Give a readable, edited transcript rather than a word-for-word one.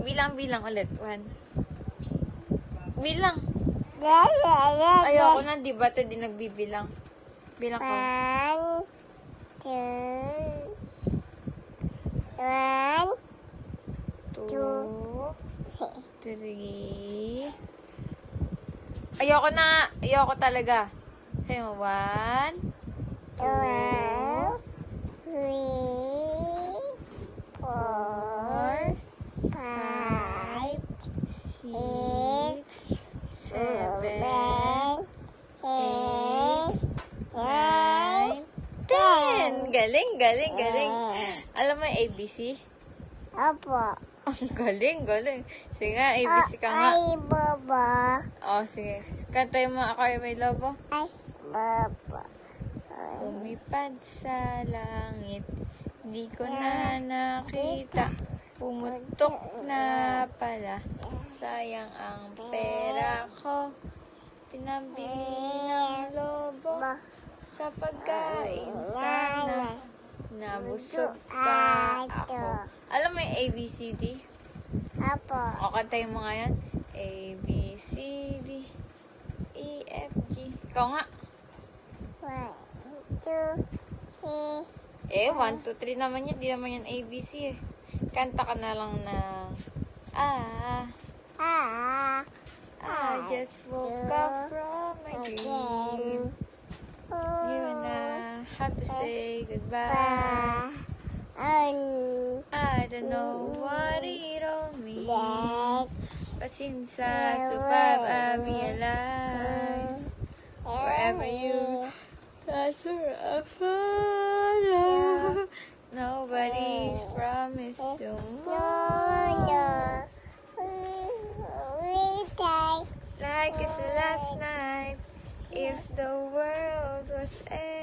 Bilang ulit. 1. Bilang. Ayoko na, di ba? Ito di nagbibilang. Bilang ko. 1, 2, 3. Ayoko na. Ayoko talaga. Sayo mo, 1, 2, 3, 4, 5, 6, 7, 8, 9, 10. Galing. Alam mo yung ABC? Opo. Ang galing. Sige nga, ABC ka nga. Ay, baba. Oh, sige. Kantay mo ako ay may lobo. Ay, baba. Lumipad sa langit, di ko na nakita. Pumutok na pala, sayang ang pera ko. Pinabili ng lobo sa pagkain sana. Nabusog pa ako. Alam mo yung ABCD? Opo. O, kantayin mo ngayon. A, B, C, D, E, F, G. Ikaw nga. 1, 2, 3. 1, 2, 3 naman yan. Di naman yan ABC eh. Kanta ka na lang ng I just woke up from my dream. You na have to say goodbye. I don't know what it all means, but since I survive, I realize wherever you, that's where I follow. Nobody promised tomorrow. Like it's the last night, if the world was ending.